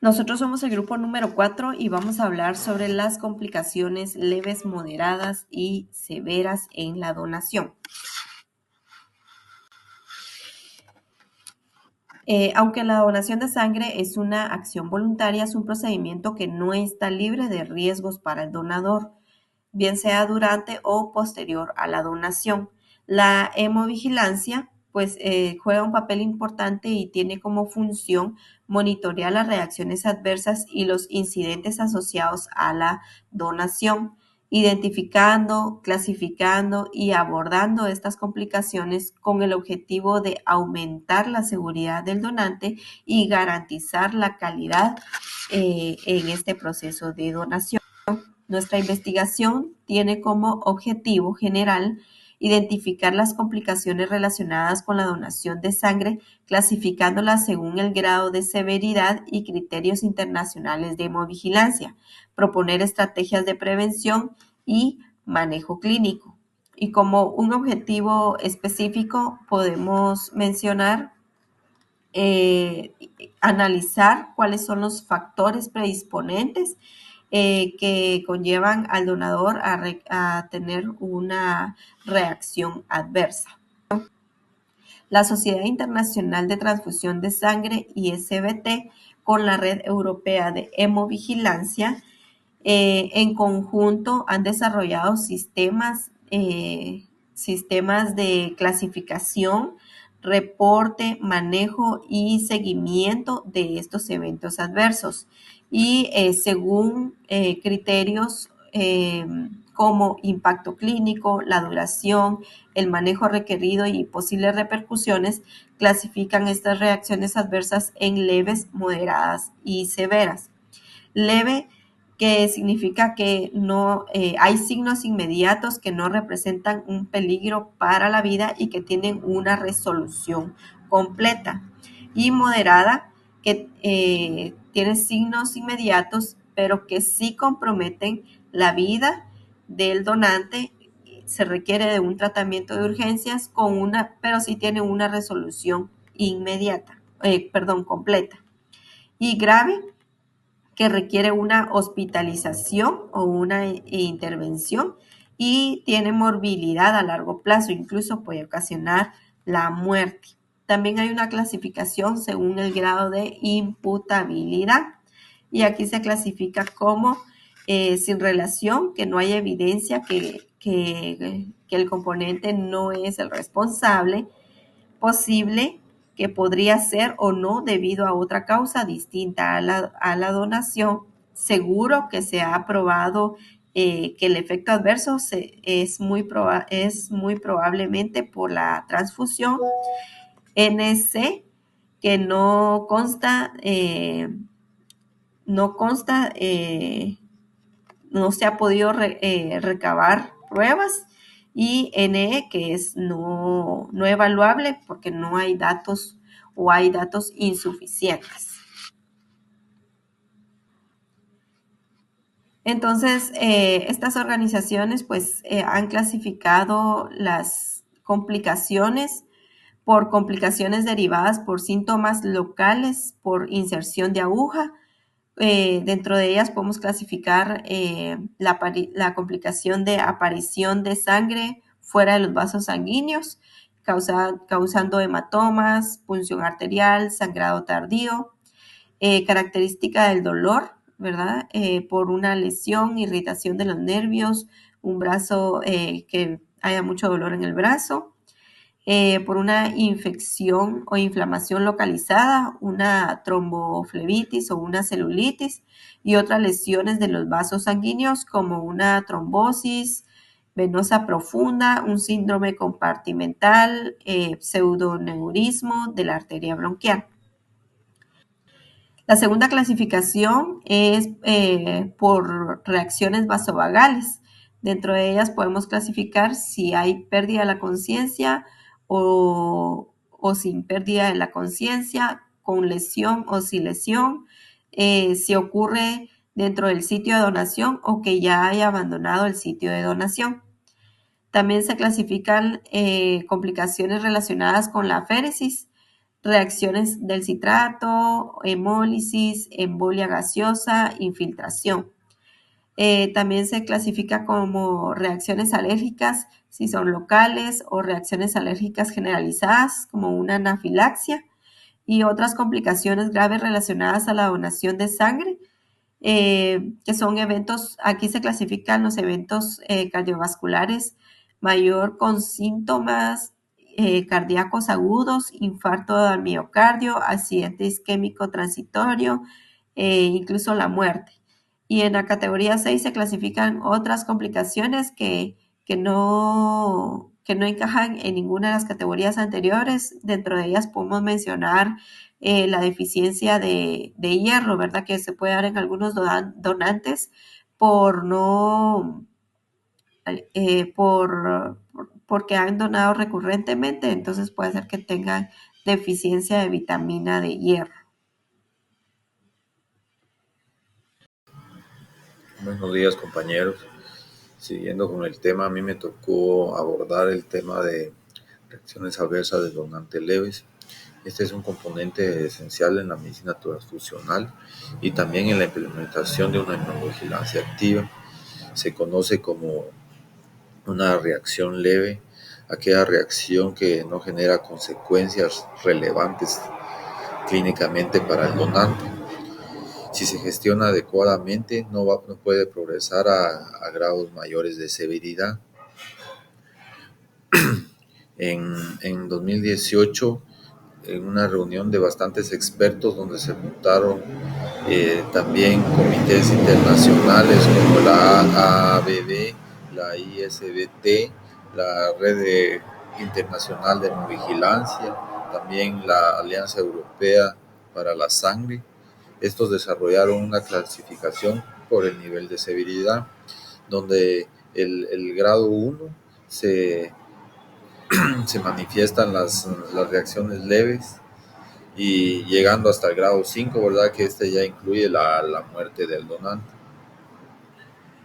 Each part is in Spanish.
Nosotros somos el grupo número 4 y vamos a hablar sobre las complicaciones leves, moderadas y severas en la donación. Aunque la donación de sangre es una acción voluntaria, es un procedimiento que no está libre de riesgos para el donador, bien sea durante o posterior a la donación. La hemovigilancia pues juega un papel importante y tiene como función monitorear las reacciones adversas y los incidentes asociados a la donación, identificando, clasificando y abordando estas complicaciones con el objetivo de aumentar la seguridad del donante y garantizar la calidad en este proceso de donación. Nuestra investigación tiene como objetivo general identificar las complicaciones relacionadas con la donación de sangre, clasificándolas según el grado de severidad y criterios internacionales de hemovigilancia, proponer estrategias de prevención y manejo clínico. Y como un objetivo específico podemos mencionar analizar cuáles son los factores predisponentes que conllevan al donador a tener una reacción adversa. La Sociedad Internacional de Transfusión de Sangre y SBT con la Red Europea de Hemovigilancia en conjunto han desarrollado sistemas de clasificación, reporte, manejo y seguimiento de estos eventos adversos. Y según criterios como impacto clínico, la duración, el manejo requerido y posibles repercusiones, clasifican estas reacciones adversas en leves, moderadas y severas. Leve, que significa que no hay signos inmediatos que no representan un peligro para la vida y que tienen una resolución completa. Y moderada, que tiene signos inmediatos, pero que sí comprometen la vida del donante. Se requiere de un tratamiento de urgencias pero sí tiene una resolución completa. Y grave, que requiere una hospitalización o una intervención y tiene morbilidad a largo plazo, incluso puede ocasionar la muerte. También hay una clasificación según el grado de imputabilidad y aquí se clasifica como sin relación, que no hay evidencia que el componente no es el responsable, posible, que podría ser o no debido a otra causa distinta a la donación, seguro que se ha probado que el efecto adverso es muy probablemente por la transfusión, NC, que no se ha podido recabar pruebas, y NE, que es no evaluable porque no hay datos o hay datos insuficientes. Entonces, estas organizaciones pues han clasificado las complicaciones por complicaciones derivadas por síntomas locales, por inserción de aguja. Dentro de ellas podemos clasificar la complicación de aparición de sangre fuera de los vasos sanguíneos, causando hematomas, punción arterial, sangrado tardío, característica del dolor, ¿verdad? Por una lesión, irritación de los nervios, un brazo, que haya mucho dolor en el brazo, por una infección o inflamación localizada, una tromboflebitis o una celulitis, y otras lesiones de los vasos sanguíneos como una trombosis venosa profunda, un síndrome compartimental, pseudoneurismo de la arteria bronquial. La segunda clasificación es por reacciones vasovagales. Dentro de ellas podemos clasificar si hay pérdida de la conciencia o sin pérdida de la conciencia, con lesión o sin lesión, si ocurre dentro del sitio de donación o que ya haya abandonado el sitio de donación. También se clasifican complicaciones relacionadas con la aféresis, reacciones del citrato, hemólisis, embolia gaseosa, infiltración. También se clasifica como reacciones alérgicas si son locales o reacciones alérgicas generalizadas como una anafilaxia y otras complicaciones graves relacionadas a la donación de sangre, que son eventos, aquí se clasifican los eventos cardiovasculares mayor con síntomas cardíacos agudos, infarto al miocardio, accidente isquémico transitorio, incluso la muerte. Y en la categoría 6 se clasifican otras complicaciones que no encajan en ninguna de las categorías anteriores. Dentro de ellas podemos mencionar la deficiencia de hierro, ¿verdad? Que se puede dar en algunos donantes por no, porque han donado recurrentemente, entonces puede ser que tengan deficiencia de vitamina de hierro. Buenos días, compañeros. Siguiendo con el tema, a mí me tocó abordar el tema de reacciones adversas del donante leves. Este es un componente esencial en la medicina transfusional y también en la implementación de una inmunovigilancia activa. Se conoce como una reacción leve, aquella reacción que no genera consecuencias relevantes clínicamente para el donante. Si se gestiona adecuadamente, no puede progresar a grados mayores de severidad. En 2018, en una reunión de bastantes expertos donde se juntaron también comités internacionales como la AABB, la ISBT, la Internacional de Vigilancia, también la Alianza Europea para la Sangre. Estos desarrollaron una clasificación por el nivel de severidad, donde el grado 1 se manifiestan las reacciones leves y llegando hasta el grado 5, ¿verdad? Que este ya incluye la muerte del donante.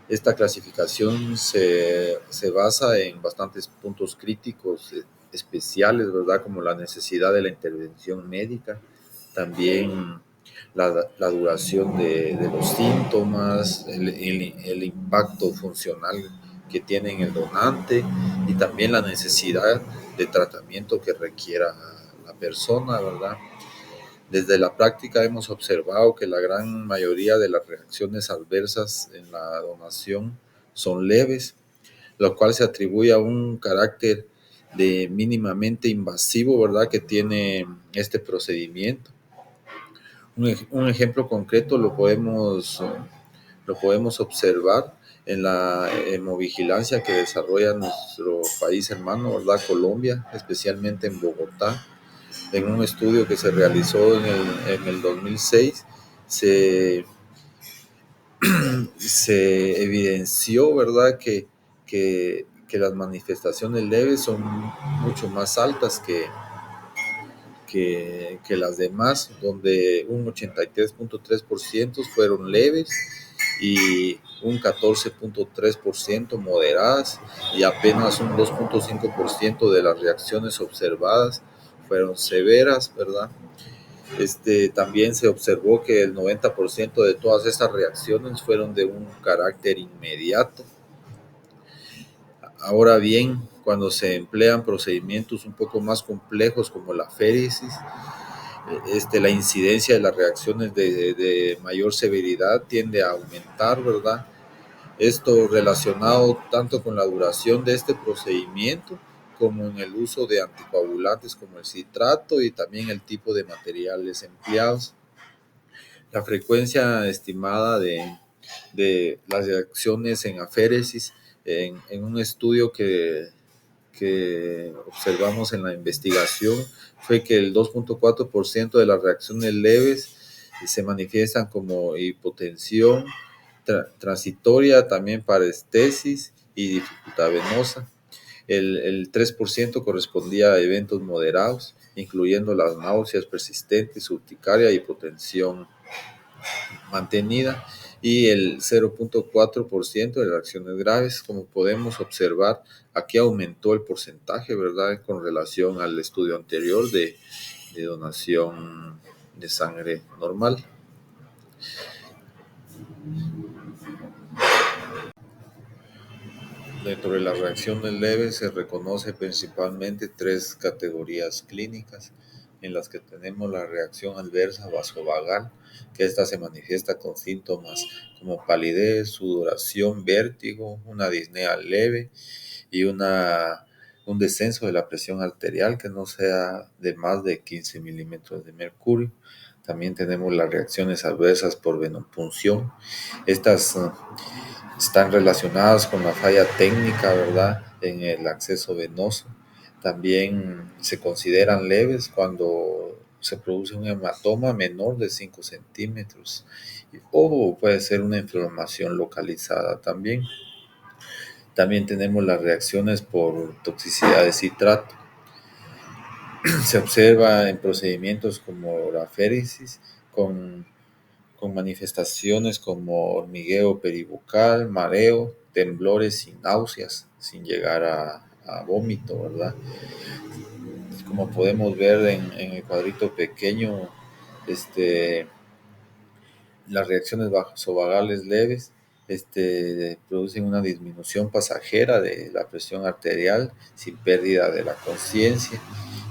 Esta clasificación se basa en bastantes puntos críticos especiales, ¿verdad? Como la necesidad de la intervención médica, también la duración de los síntomas, el impacto funcional que tiene en el donante y también la necesidad de tratamiento que requiera la persona, ¿verdad? Desde la práctica hemos observado que la gran mayoría de las reacciones adversas en la donación son leves, lo cual se atribuye a un carácter de mínimamente invasivo, ¿verdad?, que tiene este procedimiento. Un ejemplo concreto lo podemos observar en la hemovigilancia que desarrolla nuestro país hermano, ¿verdad?, Colombia, especialmente en Bogotá. En un estudio que se realizó en el 2006, se evidenció, ¿verdad?, que las manifestaciones leves son mucho más altas que las demás, donde un 83.3% fueron leves y un 14.3% moderadas, y apenas un 2.5% de las reacciones observadas fueron severas, ¿verdad? También se observó que el 90% de todas estas reacciones fueron de un carácter inmediato. Ahora bien, cuando se emplean procedimientos un poco más complejos como la féresis, la incidencia de las reacciones de mayor severidad tiende a aumentar, ¿verdad? Esto relacionado tanto con la duración de este procedimiento como en el uso de anticoagulantes como el citrato y también el tipo de materiales empleados. La frecuencia estimada de las reacciones en aféresis en un estudio que observamos en la investigación fue que el 2.4% de las reacciones leves se manifiestan como hipotensión transitoria, también parestesis y dificultad venosa. El 3% correspondía a eventos moderados, incluyendo las náuseas persistentes, urticaria, hipotensión mantenida, y el 0.4% de reacciones graves. Como podemos observar, aquí aumentó el porcentaje, ¿verdad?, con relación al estudio anterior de donación de sangre normal. Dentro de las reacciones leves se reconoce principalmente tres categorías clínicas en las que tenemos la reacción adversa vasovagal, que esta se manifiesta con síntomas como palidez, sudoración, vértigo, una disnea leve y un descenso de la presión arterial que no sea de más de 15 milímetros de mercurio. También tenemos las reacciones adversas por venopunción. Estas están relacionadas con la falla técnica, ¿verdad?, en el acceso venoso. También se consideran leves cuando se produce un hematoma menor de 5 centímetros o puede ser una inflamación localizada también. También tenemos las reacciones por toxicidad de citrato. Se observa en procedimientos como la féresis con manifestaciones como hormigueo peribucal, mareo, temblores y náuseas, sin llegar a vómito, ¿verdad? Como podemos ver en el cuadrito pequeño, las reacciones vasovagales leves producen una disminución pasajera de la presión arterial sin pérdida de la conciencia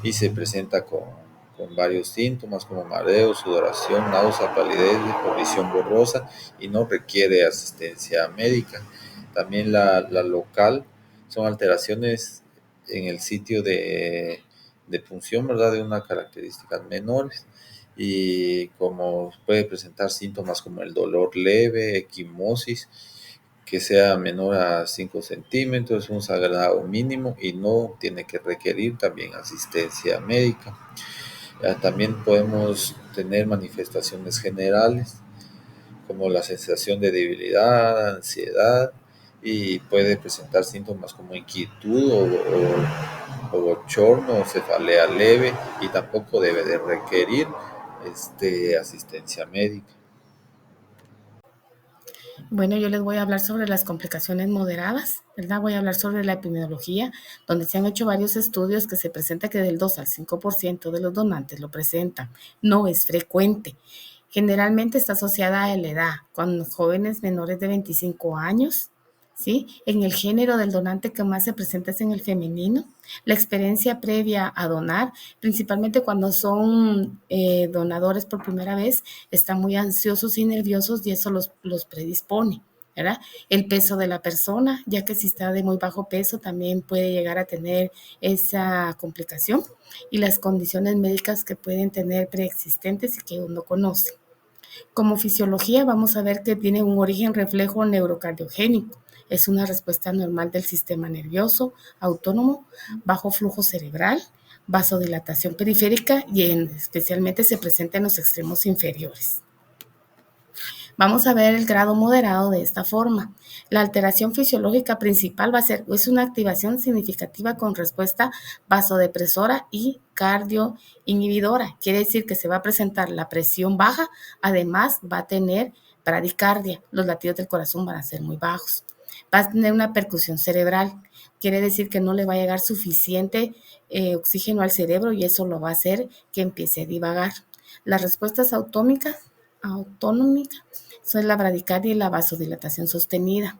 y se presenta con varios síntomas como mareo, sudoración, náusea, palidez, visión borrosa y no requiere asistencia médica. También la local son alteraciones en el sitio de punción, ¿verdad?, de unas características menores y como puede presentar síntomas como el dolor leve, equimosis, que sea menor a 5 centímetros, un sangrado mínimo y no tiene que requerir también asistencia médica. También podemos tener manifestaciones generales como la sensación de debilidad, ansiedad y puede presentar síntomas como inquietud o bochorno o cefalea leve y tampoco debe de requerir asistencia médica. Bueno, yo les voy a hablar sobre las complicaciones moderadas, ¿verdad? Voy a hablar sobre la epidemiología, donde se han hecho varios estudios que se presenta que del 2 al 5% de los donantes lo presentan. No es frecuente. Generalmente está asociada a la edad, con jóvenes menores de 25 años, ¿sí? En el género del donante que más se presenta es en el femenino. La experiencia previa a donar, principalmente cuando son donadores por primera vez, están muy ansiosos y nerviosos y eso los predispone, ¿verdad? El peso de la persona, ya que si está de muy bajo peso también puede llegar a tener esa complicación y las condiciones médicas que pueden tener preexistentes y que uno conoce. Como fisiología vamos a ver que tiene un origen reflejo neurocardiogénico. Es una respuesta normal del sistema nervioso autónomo, bajo flujo cerebral, vasodilatación periférica y especialmente se presenta en los extremos inferiores. Vamos a ver el grado moderado de esta forma. La alteración fisiológica principal es una activación significativa con respuesta vasodepresora y cardioinhibidora. Quiere decir que se va a presentar la presión baja, además va a tener bradicardia. Los latidos del corazón van a ser muy bajos. Va a tener una percusión cerebral. Quiere decir que no le va a llegar suficiente oxígeno al cerebro y eso lo va a hacer que empiece a divagar. Las respuestas autonómicas son la bradicardia y la vasodilatación sostenida.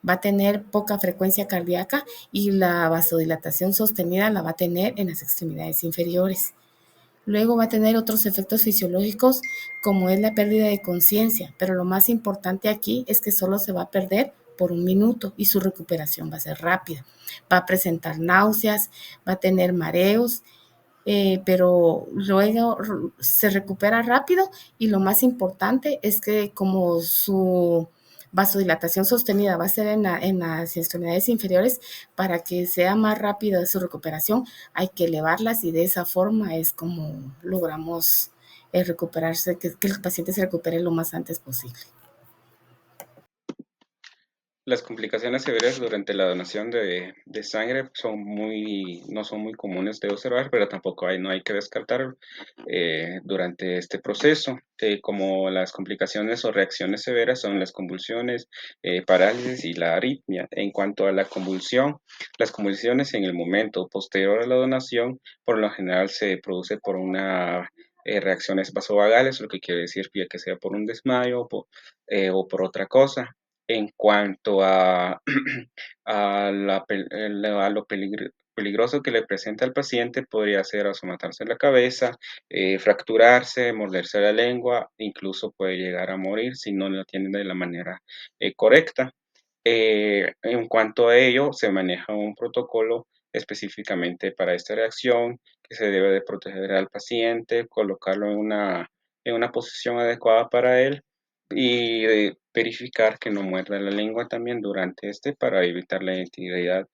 Va a tener poca frecuencia cardíaca y la vasodilatación sostenida la va a tener en las extremidades inferiores. Luego va a tener otros efectos fisiológicos como es la pérdida de conciencia, pero lo más importante aquí es que solo se va a perder por 1 minuto y su recuperación va a ser rápida. Va a presentar náuseas, va a tener mareos, pero luego se recupera rápido y lo más importante es que como su vasodilatación sostenida va a ser en las extremidades inferiores, para que sea más rápida su recuperación hay que elevarlas y de esa forma es como logramos recuperarse, que el paciente se recupere lo más antes posible. Las complicaciones severas durante la donación de sangre no son muy comunes de observar, pero tampoco no hay que descartar durante este proceso, como las complicaciones o reacciones severas son las convulsiones, parálisis y la arritmia. En cuanto a la convulsión, las convulsiones en el momento posterior a la donación, por lo general se produce por una reacciones vasovagales, lo que quiere decir que sea por un desmayo o por otra cosa. En cuanto a, a lo peligroso que le presenta al paciente, podría ser asomatarse la cabeza, fracturarse, morderse la lengua, incluso puede llegar a morir si no lo atienden de la manera correcta. En cuanto a ello, se maneja un protocolo específicamente para esta reacción, que se debe de proteger al paciente, colocarlo en una posición adecuada para él y verificar que no muerda la lengua también durante para evitar la integridad,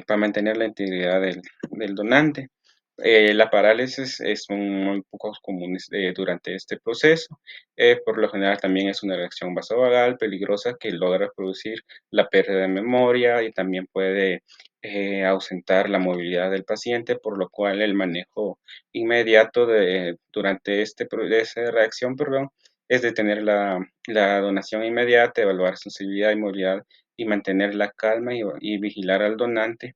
para mantener la integridad del donante. La parálisis es muy poco común durante este proceso. Por lo general también es una reacción vasovagal peligrosa que logra producir la pérdida de memoria y también puede ausentar la movilidad del paciente, por lo cual el manejo inmediato durante de esa reacción, perdón, es de tener la donación inmediata, evaluar sensibilidad y movilidad y mantener la calma y vigilar al donante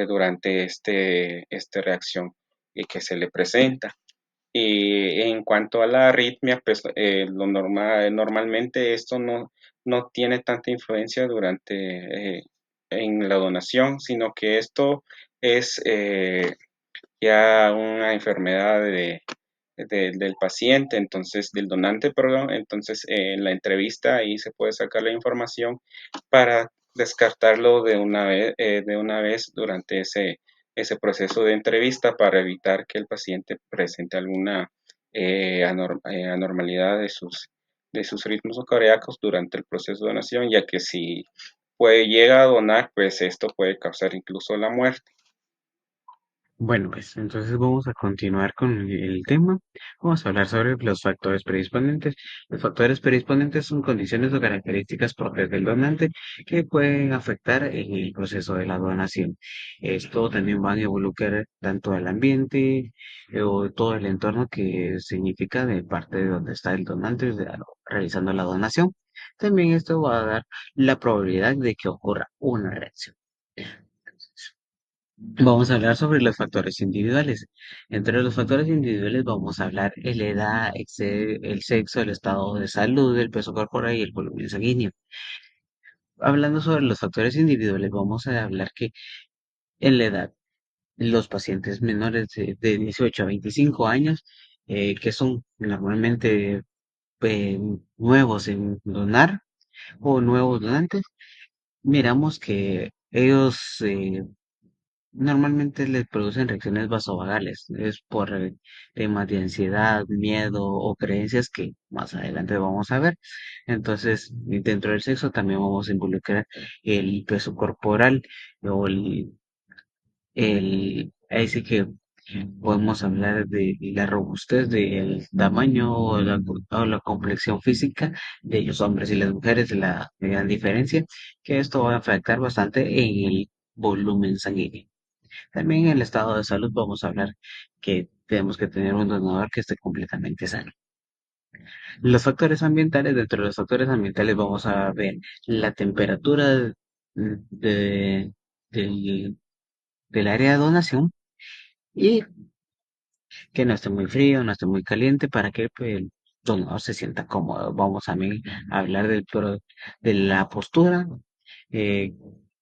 durante esta reacción que se le presenta. Y en cuanto a la arritmia, pues normalmente esto no tiene tanta influencia en la donación, sino que esto es ya una enfermedad del paciente, entonces del donante, perdón. Entonces en la entrevista ahí se puede sacar la información para descartarlo de una vez durante ese proceso de entrevista para evitar que el paciente presente alguna anormalidad de sus ritmos cardíacos durante el proceso de donación, ya que si llega a donar, pues esto puede causar incluso la muerte. Bueno, pues entonces vamos a continuar con el tema. Vamos a hablar sobre los factores predisponentes. Los factores predisponentes son condiciones o características propias del donante que pueden afectar en el proceso de la donación. Esto también va a involucrar tanto el ambiente o todo el entorno que significa de parte de donde está el donante realizando la donación. También esto va a dar la probabilidad de que ocurra una reacción. Vamos a hablar sobre los factores individuales. Entre los factores individuales vamos a hablar la edad, el sexo, el estado de salud, el peso corporal y el volumen sanguíneo. Hablando sobre los factores individuales, vamos a hablar que en la edad, los pacientes menores de 18 a 25 años, que son normalmente eh, nuevos en donar o nuevos donantes, miramos que ellos normalmente les producen reacciones vasovagales, es por temas de ansiedad, miedo o creencias que más adelante vamos a ver. Entonces, dentro del sexo también vamos a involucrar el peso corporal o ahí sí que podemos hablar de la robustez, del tamaño o la complexión física de los hombres y las mujeres, la gran diferencia, que esto va a afectar bastante en el volumen sanguíneo. También en el estado de salud vamos a hablar que tenemos que tener un donador que esté completamente sano. Los factores ambientales, dentro de los factores ambientales vamos a ver la temperatura de- del, del área de donación y que no esté muy frío, no esté muy caliente para que pues, el donador se sienta cómodo. Vamos también a hablar de la postura, eh,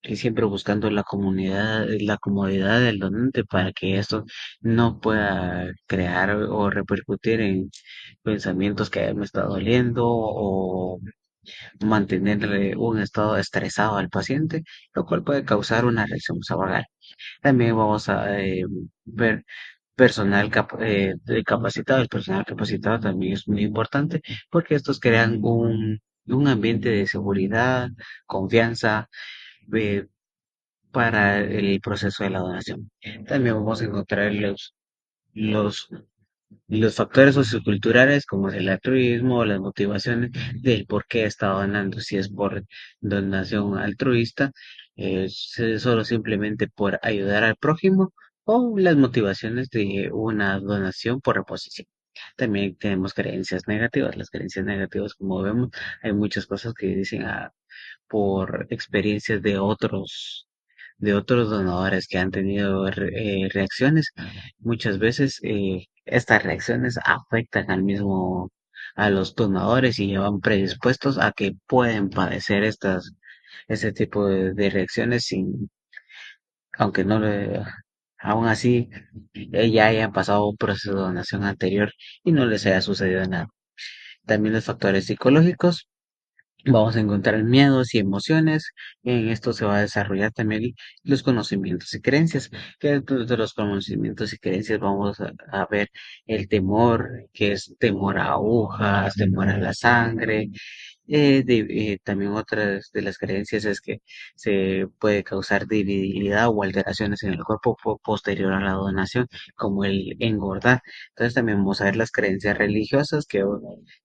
y siempre buscando la comodidad del donante para que esto no pueda crear o repercutir en pensamientos que me está doliendo o mantenerle un estado estresado al paciente, lo cual puede causar una reacción vagal. También vamos a ver capacitado. El personal capacitado también es muy importante porque estos crean un ambiente de seguridad, confianza, eh, para el proceso de la donación. También vamos a encontrar los Y los factores socioculturales como el altruismo o las motivaciones del por qué está donando, si es por donación altruista, solo simplemente por ayudar al prójimo o las motivaciones de una donación por reposición. También tenemos creencias negativas. Las creencias negativas, como vemos, hay muchas cosas que dicen por experiencias de otros donadores que han tenido reacciones. Muchas veces estas reacciones afectan a los donadores y llevan predispuestos a que pueden padecer este tipo de reacciones aunque no aún así ya hayan pasado un proceso de donación anterior y no les haya sucedido nada. También los factores psicológicos. Vamos a encontrar miedos y emociones. En esto se va a desarrollar también los conocimientos y creencias. Que dentro de los conocimientos y creencias vamos a ver el temor, que es temor a agujas, temor a la sangre. También otras de las creencias es que se puede causar debilidad o alteraciones en el cuerpo posterior a la donación, como el engordar. Entonces también vamos a ver las creencias religiosas que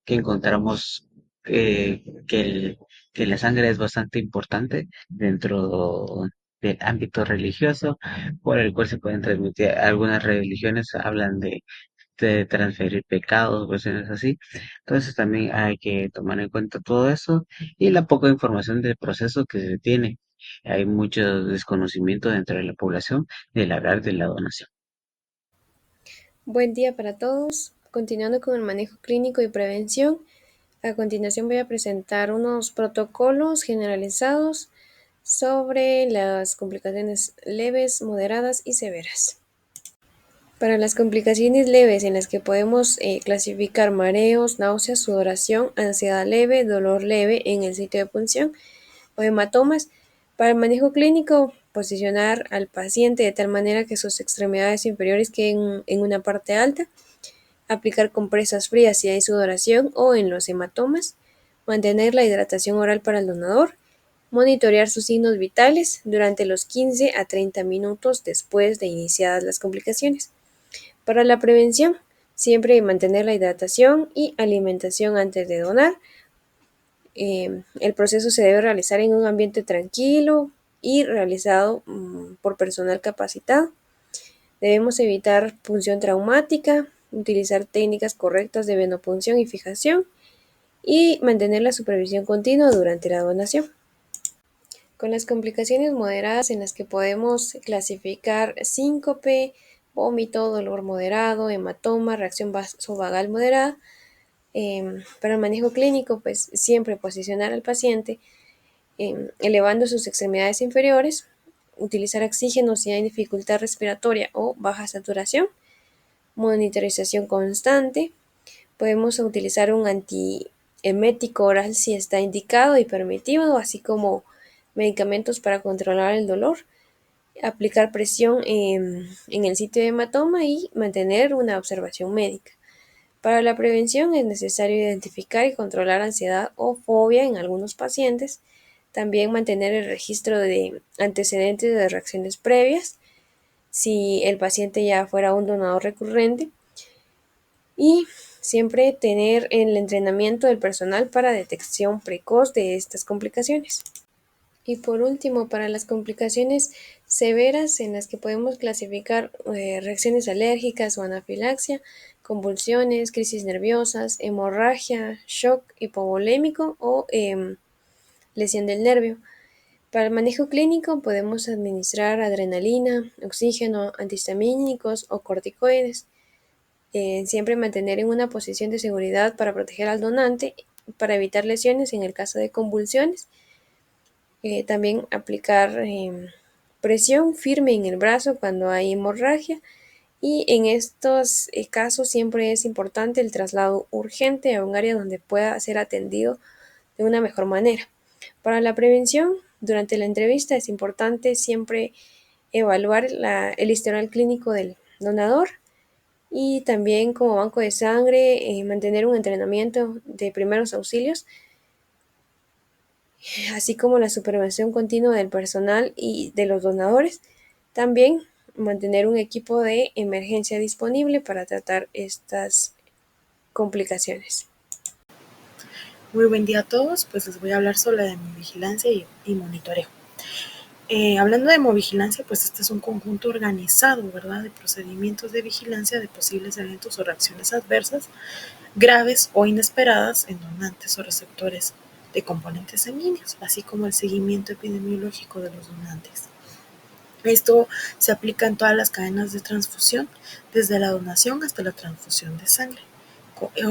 encontramos que, que la sangre es bastante importante dentro del ámbito religioso, por el cual se pueden transmitir. Algunas religiones hablan de transferir pecados, cuestiones así. Entonces también hay que tomar en cuenta todo eso y la poca información del proceso que se tiene. Hay mucho desconocimiento dentro de la población del hablar de la donación. Buen día para todos. Continuando con el manejo clínico y prevención, a continuación voy a presentar unos protocolos generalizados sobre las complicaciones leves, moderadas y severas. Para las complicaciones leves en las que podemos clasificar mareos, náuseas, sudoración, ansiedad leve, dolor leve en el sitio de punción o hematomas, para el manejo clínico, posicionar al paciente de tal manera que sus extremidades inferiores queden en una parte alta, aplicar compresas frías si hay sudoración o en los hematomas, mantener la hidratación oral para el donador, monitorear sus signos vitales durante los 15 a 30 minutos después de iniciadas las complicaciones. Para la prevención, siempre mantener la hidratación y alimentación antes de donar. El proceso se debe realizar en un ambiente tranquilo y realizado por personal capacitado. Debemos evitar punción traumática, utilizar técnicas correctas de venopunción y fijación y mantener la supervisión continua durante la donación. Con las complicaciones moderadas en las que podemos clasificar síncope, vómito, dolor moderado, hematoma, reacción vasovagal moderada. Para el manejo clínico, pues siempre posicionar al paciente elevando sus extremidades inferiores, utilizar oxígeno si hay dificultad respiratoria o baja saturación, monitorización constante. Podemos utilizar un antiemético oral si está indicado y permitido, así como medicamentos para controlar el dolor, aplicar presión en el sitio de hematoma y mantener una observación médica. Para la prevención es necesario identificar y controlar ansiedad o fobia en algunos pacientes, también mantener el registro de antecedentes de reacciones previas, si el paciente ya fuera un donador recurrente, y siempre tener el entrenamiento del personal para detección precoz de estas complicaciones. Y por último, para las complicaciones severas en las que podemos clasificar reacciones alérgicas o anafilaxia, convulsiones, crisis nerviosas, hemorragia, shock hipovolémico o lesión del nervio. Para el manejo clínico podemos administrar adrenalina, oxígeno, antihistamínicos o corticoides. Siempre mantener en una posición de seguridad para proteger al donante, para evitar lesiones en el caso de convulsiones. También aplicar presión firme en el brazo cuando hay hemorragia. Y en estos casos siempre es importante el traslado urgente a un área donde pueda ser atendido de una mejor manera. Para la prevención, durante la entrevista es importante siempre evaluar el historial clínico del donador y también como banco de sangre mantener un entrenamiento de primeros auxilios, así como la supervisión continua del personal y de los donadores. También mantener un equipo de emergencia disponible para tratar estas complicaciones. Muy buen día a todos, pues les voy a hablar sobre la hemovigilancia y monitoreo. Hablando de hemovigilancia, pues este es un conjunto organizado, ¿verdad?, de procedimientos de vigilancia de posibles eventos o reacciones adversas, graves o inesperadas en donantes o receptores de componentes sanguíneos, así como el seguimiento epidemiológico de los donantes. Esto se aplica en todas las cadenas de transfusión, desde la donación hasta la transfusión de sangre,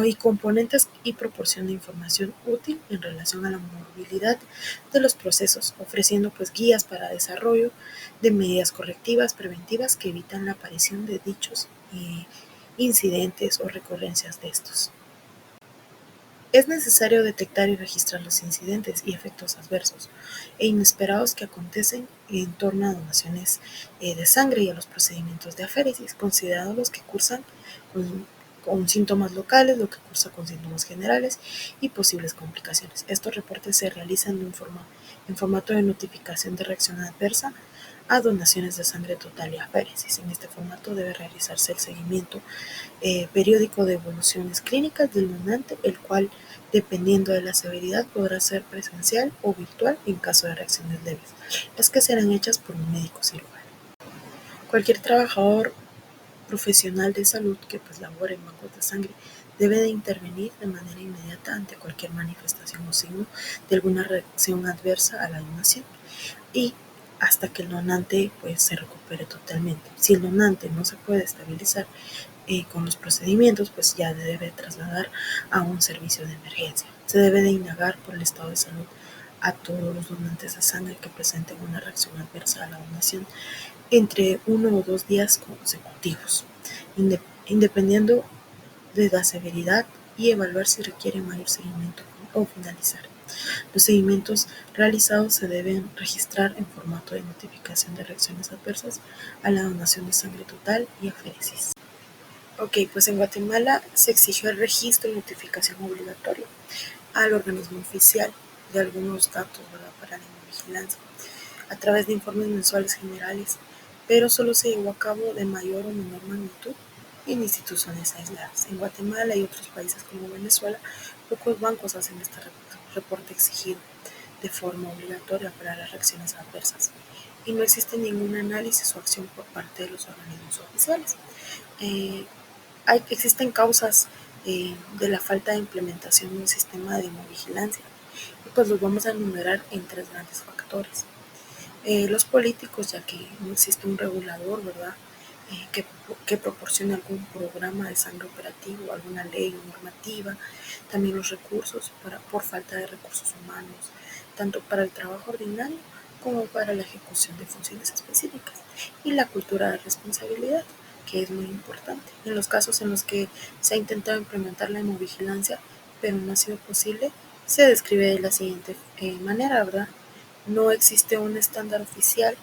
y componentes y proporciona información útil en relación a la movilidad de los procesos, ofreciendo pues guías para desarrollo de medidas correctivas preventivas que evitan la aparición de dichos incidentes o recurrencias de estos. Es necesario detectar y registrar los incidentes y efectos adversos e inesperados que acontecen en torno a donaciones de sangre y a los procedimientos de aféresis, considerados los que cursan con síntomas locales, lo que cursa con síntomas generales y posibles complicaciones. Estos reportes se realizan en formato de notificación de reacción adversa a donaciones de sangre total y aféresis. En este formato debe realizarse el seguimiento periódico de evoluciones clínicas del donante, el cual, dependiendo de la severidad, podrá ser presencial o virtual en caso de reacciones leves, las que serán hechas por un médico cirujano. Cualquier trabajador profesional de salud que pues labore en bancos de sangre debe de intervenir de manera inmediata ante cualquier manifestación o signo de alguna reacción adversa a la donación y hasta que el donante pues se recupere totalmente. Si el donante no se puede estabilizar con los procedimientos, pues ya debe trasladar a un servicio de emergencia. Se debe de indagar por el estado de salud a todos los donantes de sangre que presenten una reacción adversa a la donación entre 1 o 2 días consecutivos, independiendo de la severidad, y evaluar si requiere mayor seguimiento o finalizar. Los seguimientos realizados se deben registrar en formato de notificación de reacciones adversas a la donación de sangre total y aféresis. Ok, pues en Guatemala se exigió el registro y notificación obligatorio al organismo oficial de algunos datos, ¿verdad?, para la vigilancia a través de informes mensuales generales, pero solo se llevó a cabo de mayor o menor magnitud en instituciones aisladas. En Guatemala y otros países como Venezuela, pocos bancos hacen este reporte exigido de forma obligatoria para las reacciones adversas y no existe ningún análisis o acción por parte de los organismos oficiales. Existen causas de la falta de implementación de un sistema de hemovigilancia y pues los vamos a enumerar en 3 grandes factores. Los políticos, ya que no existe un regulador, ¿verdad?, que proporcione algún programa de sangre operativo, alguna ley o normativa. También los recursos, por falta de recursos humanos, tanto para el trabajo ordinario como para la ejecución de funciones específicas. Y la cultura de responsabilidad, que es muy importante. En los casos en los que se ha intentado implementar la hemovigilancia, pero no ha sido posible, se describe de la siguiente manera, ¿verdad? No existe un estándar oficial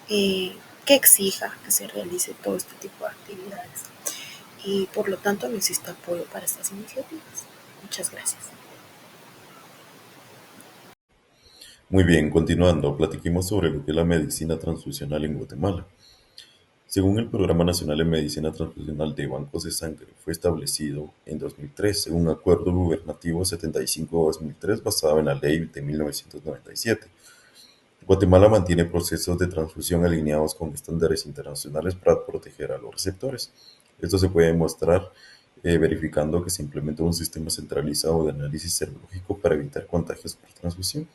que exija que se realice todo este tipo de actividades y por lo tanto no existe apoyo para estas iniciativas. Muchas gracias. Muy bien, continuando, platiquemos sobre lo que es la medicina transfusional en Guatemala. Según el Programa Nacional de Medicina Transfusional de Bancos de Sangre, fue establecido en 2003 según un Acuerdo Gubernativo 75-2003 basado en la Ley de 1997. Guatemala mantiene procesos de transfusión alineados con estándares internacionales para proteger a los receptores. Esto se puede demostrar verificando que se implementó un sistema centralizado de análisis serológico para evitar contagios por transfusión.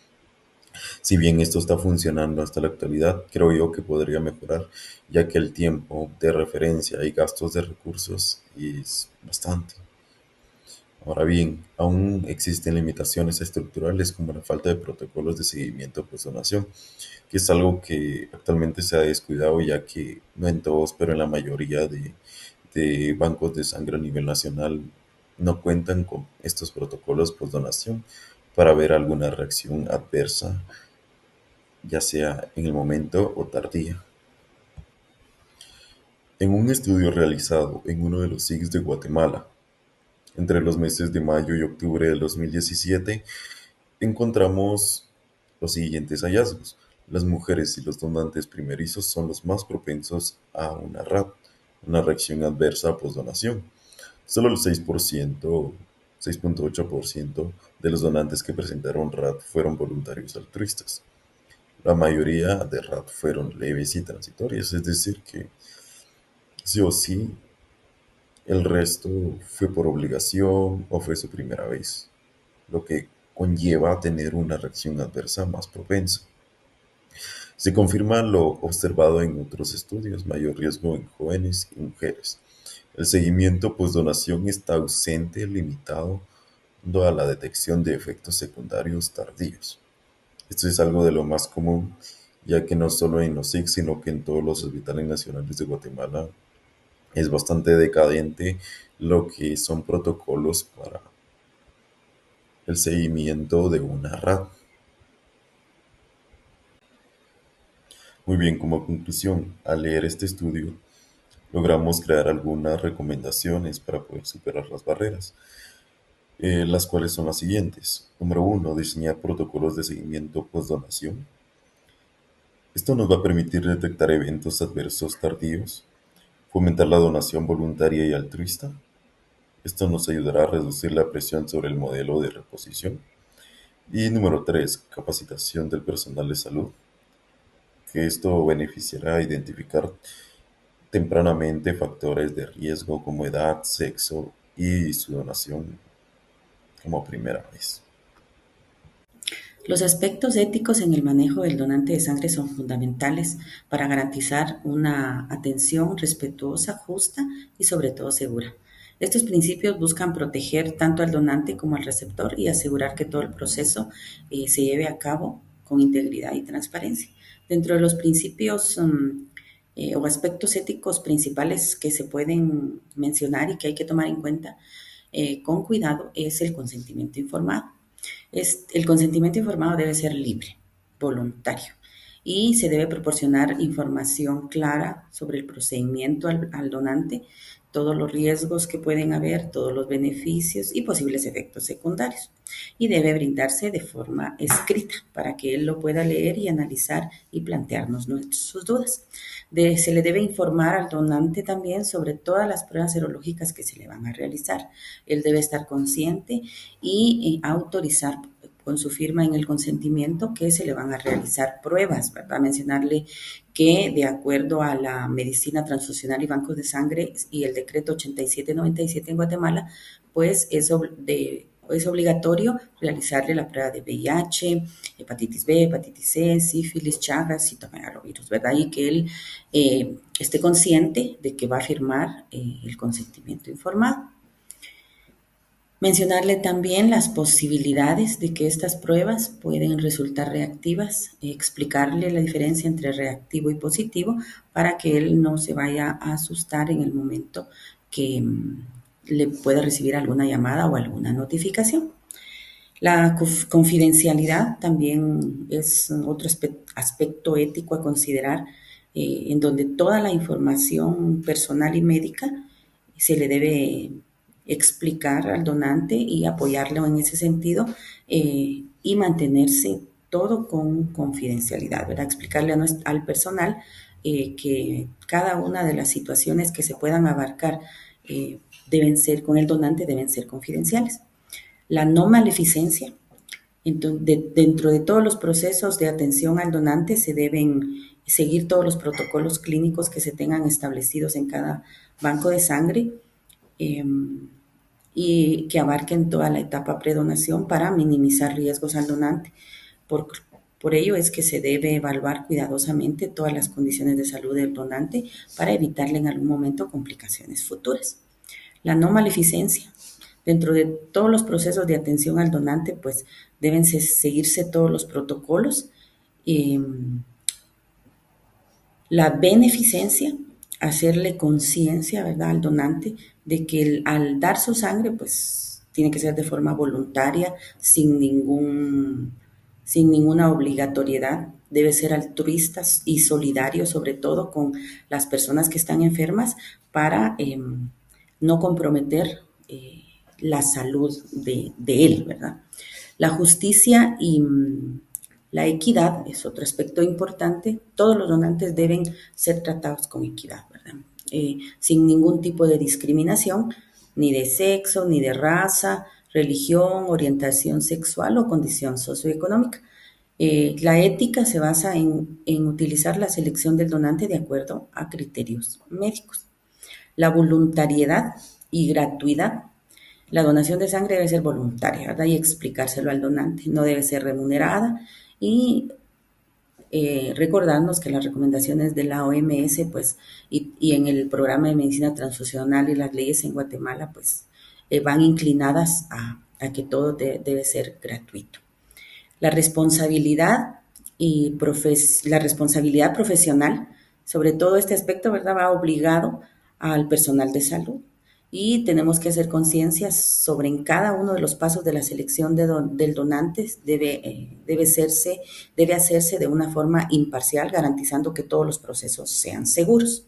Si bien esto está funcionando hasta la actualidad, creo yo que podría mejorar, ya que el tiempo de referencia y gastos de recursos es bastante. Ahora bien, aún existen limitaciones estructurales como la falta de protocolos de seguimiento post-donación, que es algo que actualmente se ha descuidado, ya que no en todos, pero en la mayoría de bancos de sangre a nivel nacional no cuentan con estos protocolos post-donación para ver alguna reacción adversa, ya sea en el momento o tardía. En un estudio realizado en uno de los SIGs de Guatemala, entre los meses de mayo y octubre del 2017, encontramos los siguientes hallazgos. Las mujeres y los donantes primerizos son los más propensos a una RAD, una reacción adversa posdonación. Solo el 6.8% de los donantes que presentaron RAD fueron voluntarios altruistas. La mayoría de RAD fueron leves y transitorias, es decir, que sí o sí el resto fue por obligación o fue su primera vez, lo que conlleva a tener una reacción adversa más propensa. Se confirma lo observado en otros estudios, mayor riesgo en jóvenes y mujeres. El seguimiento posdonación está ausente, limitado a la detección de efectos secundarios tardíos. Esto es algo de lo más común, ya que no solo en los SIC, sino que en todos los hospitales nacionales de Guatemala es bastante decadente lo que son protocolos para el seguimiento de una RAD. Muy bien, como conclusión, al leer este estudio, logramos crear algunas recomendaciones para poder superar las barreras, las cuales son las siguientes. Número uno, diseñar protocolos de seguimiento post-donación. Esto nos va a permitir detectar eventos adversos tardíos, fomentar la donación voluntaria y altruista. Esto nos ayudará a reducir la presión sobre el modelo de reposición. Y número 3, capacitación del personal de salud, que esto beneficiará a identificar tempranamente factores de riesgo como edad, sexo y su donación como primera vez. Los aspectos éticos en el manejo del donante de sangre son fundamentales para garantizar una atención respetuosa, justa y sobre todo segura. Estos principios buscan proteger tanto al donante como al receptor y asegurar que todo el proceso se lleve a cabo con integridad y transparencia. Dentro de los principios o aspectos éticos principales que se pueden mencionar y que hay que tomar en cuenta con cuidado es el consentimiento informado. El consentimiento informado debe ser libre, voluntario, y se debe proporcionar información clara sobre el procedimiento al donante, todos los riesgos que pueden haber, todos los beneficios y posibles efectos secundarios. Y debe brindarse de forma escrita para que él lo pueda leer y analizar y plantearnos sus dudas. Se le debe informar al donante también sobre todas las pruebas serológicas que se le van a realizar. Él debe estar consciente y autorizar con su firma en el consentimiento que se le van a realizar pruebas, ¿verdad? Mencionarle que de acuerdo a la medicina transfusional y bancos de sangre y el decreto 8797 en Guatemala, pues es obligatorio realizarle la prueba de VIH, hepatitis B, hepatitis C, sífilis, chagas, citomegalovirus, ¿verdad? Y que él esté consciente de que va a firmar el consentimiento informado. Mencionarle también las posibilidades de que estas pruebas pueden resultar reactivas, explicarle la diferencia entre reactivo y positivo para que él no se vaya a asustar en el momento que le pueda recibir alguna llamada o alguna notificación. La confidencialidad también es otro aspecto ético a considerar, en donde toda la información personal y médica se le debe explicar al donante y apoyarlo en ese sentido y mantenerse todo con confidencialidad, ¿verdad? Explicarle al personal que cada una de las situaciones que se puedan abarcar con el donante deben ser confidenciales. La no maleficencia. Dentro de todos los procesos de atención al donante se deben seguir todos los protocolos clínicos que se tengan establecidos en cada banco de sangre y que abarquen toda la etapa predonación para minimizar riesgos al donante. Por ello es que se debe evaluar cuidadosamente todas las condiciones de salud del donante para evitarle en algún momento complicaciones futuras. La no maleficencia. Dentro de todos los procesos de atención al donante, pues deben seguirse todos los protocolos. La beneficencia, hacerle conciencia, ¿verdad?, al donante de que al dar su sangre, pues tiene que ser de forma voluntaria, sin ninguna obligatoriedad. Debe ser altruista y solidario, sobre todo con las personas que están enfermas, para no comprometer la salud de él, ¿verdad? La justicia y La equidad es otro aspecto importante. Todos los donantes deben ser tratados con equidad, ¿verdad? Sin ningún tipo de discriminación, ni de sexo, ni de raza, religión, orientación sexual o condición socioeconómica. La ética se basa en utilizar la selección del donante de acuerdo a criterios médicos. La voluntariedad y gratuidad. La donación de sangre debe ser voluntaria, ¿verdad? Y explicárselo al donante. No debe ser remunerada y recordarnos que las recomendaciones de la OMS, pues, y en el programa de medicina transfusional y las leyes en Guatemala, pues, van inclinadas a que todo debe ser gratuito. La responsabilidad la responsabilidad profesional, sobre todo este aspecto, ¿verdad?, va obligado al personal de salud. Y tenemos que hacer conciencia sobre en cada uno de los pasos de la selección del donante debe hacerse de una forma imparcial, garantizando que todos los procesos sean seguros.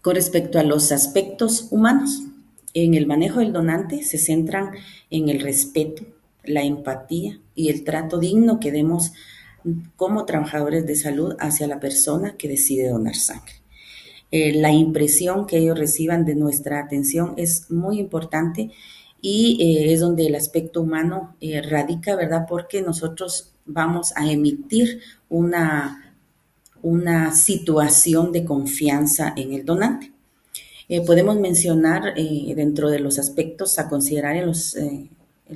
Con respecto a los aspectos humanos, en el manejo del donante se centran en el respeto, la empatía y el trato digno que demos como trabajadores de salud hacia la persona que decide donar sangre. La impresión que ellos reciban de nuestra atención es muy importante y es donde el aspecto humano radica, ¿verdad? Porque nosotros vamos a emitir una situación de confianza en el donante. Podemos mencionar dentro de los aspectos a considerar en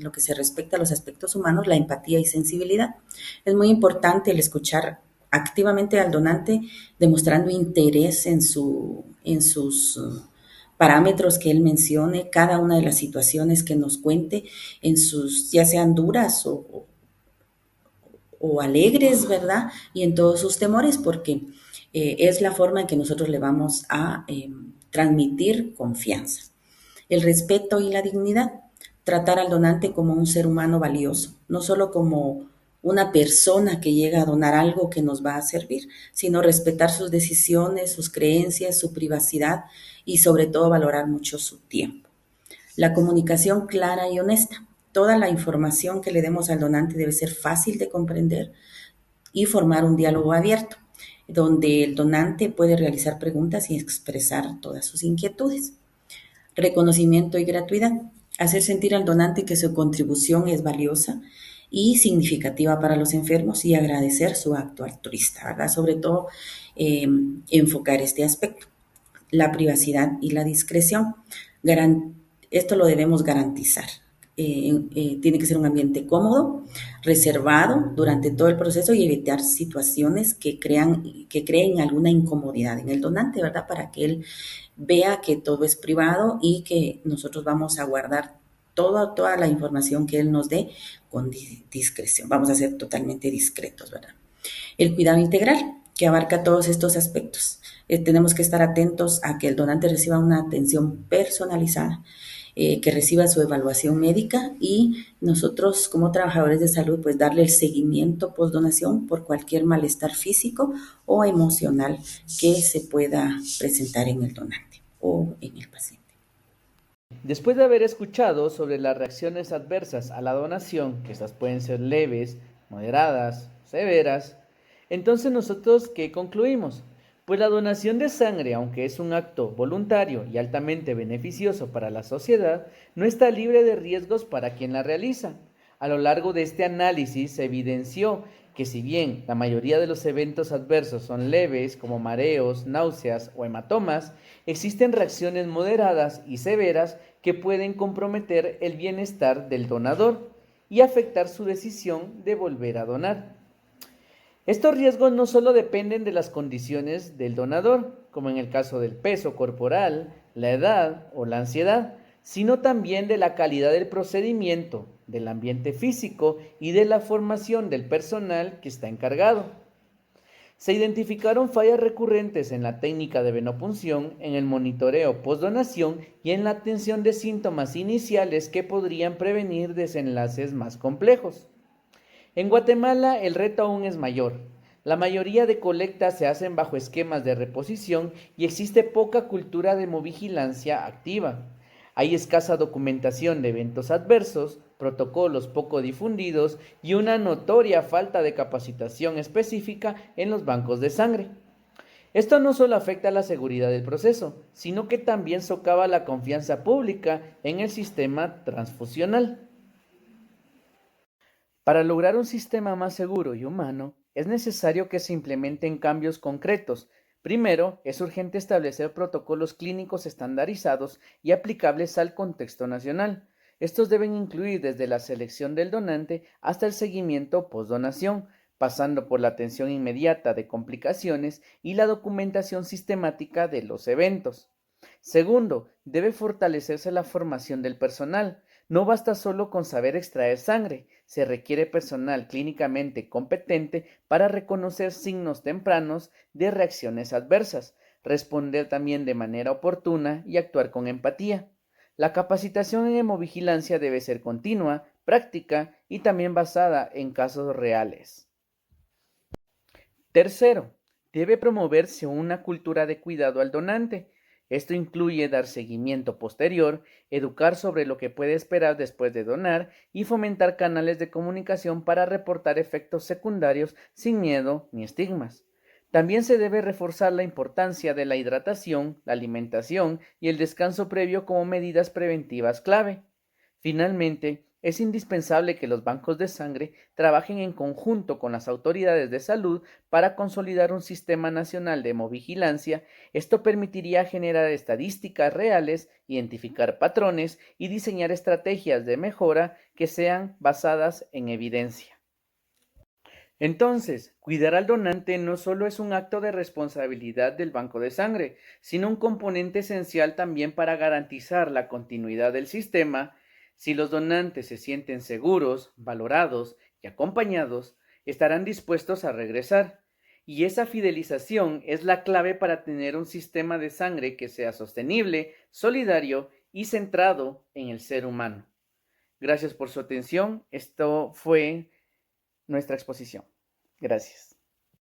lo que se respecta a los aspectos humanos, la empatía y sensibilidad. Es muy importante el escuchar activamente al donante, demostrando interés en sus parámetros que él mencione, cada una de las situaciones que nos cuente, ya sean duras o alegres, ¿verdad? Y en todos sus temores, porque es la forma en que nosotros le vamos a transmitir confianza. El respeto y la dignidad. Tratar al donante como un ser humano valioso, no solo como una persona que llega a donar algo que nos va a servir, sino respetar sus decisiones, sus creencias, su privacidad y sobre todo valorar mucho su tiempo. La comunicación clara y honesta. Toda la información que le demos al donante debe ser fácil de comprender y formar un diálogo abierto, donde el donante puede realizar preguntas y expresar todas sus inquietudes. Reconocimiento y gratuidad. Hacer sentir al donante que su contribución es valiosa y significativa para los enfermos y agradecer su acto altruista, ¿verdad? Sobre todo, enfocar este aspecto. La privacidad y la discreción. Esto lo debemos garantizar. Tiene que ser un ambiente cómodo, reservado durante todo el proceso y evitar situaciones que creen alguna incomodidad en el donante, ¿verdad? Para que él vea que todo es privado y que nosotros vamos a guardar toda la información que él nos dé con discreción. Vamos a ser totalmente discretos, ¿verdad? El cuidado integral, que abarca todos estos aspectos. Tenemos que estar atentos a que el donante reciba una atención personalizada, que reciba su evaluación médica y nosotros como trabajadores de salud pues darle el seguimiento postdonación por cualquier malestar físico o emocional que se pueda presentar en el donante o en el paciente. Después de haber escuchado sobre las reacciones adversas a la donación, que estas pueden ser leves, moderadas, severas, entonces nosotros ¿qué concluimos? Pues la donación de sangre, aunque es un acto voluntario y altamente beneficioso para la sociedad, no está libre de riesgos para quien la realiza. A lo largo de este análisis se evidenció que si bien la mayoría de los eventos adversos son leves, como mareos, náuseas o hematomas, existen reacciones moderadas y severas que pueden comprometer el bienestar del donador y afectar su decisión de volver a donar. Estos riesgos no solo dependen de las condiciones del donador, como en el caso del peso corporal, la edad o la ansiedad, sino también de la calidad del procedimiento, del ambiente físico y de la formación del personal que está encargado. Se identificaron fallas recurrentes en la técnica de venopunción, en el monitoreo postdonación y en la atención de síntomas iniciales que podrían prevenir desenlaces más complejos. En Guatemala el reto aún es mayor. La mayoría de colectas se hacen bajo esquemas de reposición y existe poca cultura de hemovigilancia activa. Hay escasa documentación de eventos adversos, protocolos poco difundidos y una notoria falta de capacitación específica en los bancos de sangre. Esto no solo afecta a la seguridad del proceso, sino que también socava la confianza pública en el sistema transfusional. Para lograr un sistema más seguro y humano, es necesario que se implementen cambios concretos. Primero, es urgente establecer protocolos clínicos estandarizados y aplicables al contexto nacional. Estos deben incluir desde la selección del donante hasta el seguimiento postdonación, pasando por la atención inmediata de complicaciones y la documentación sistemática de los eventos. Segundo, debe fortalecerse la formación del personal. No basta solo con saber extraer sangre, se requiere personal clínicamente competente para reconocer signos tempranos de reacciones adversas, responder también de manera oportuna y actuar con empatía. La capacitación en hemovigilancia debe ser continua, práctica y también basada en casos reales. Tercero, debe promoverse una cultura de cuidado al donante. Esto incluye dar seguimiento posterior, educar sobre lo que puede esperar después de donar y fomentar canales de comunicación para reportar efectos secundarios sin miedo ni estigmas. También se debe reforzar la importancia de la hidratación, la alimentación y el descanso previo como medidas preventivas clave. Finalmente, es indispensable que los bancos de sangre trabajen en conjunto con las autoridades de salud para consolidar un sistema nacional de hemovigilancia. Esto permitiría generar estadísticas reales, identificar patrones y diseñar estrategias de mejora que sean basadas en evidencia. Entonces, cuidar al donante no solo es un acto de responsabilidad del banco de sangre, sino un componente esencial también para garantizar la continuidad del sistema. Si los donantes se sienten seguros, valorados y acompañados, estarán dispuestos a regresar. Y esa fidelización es la clave para tener un sistema de sangre que sea sostenible, solidario y centrado en el ser humano. Gracias por su atención. Esto fue nuestra exposición. Gracias.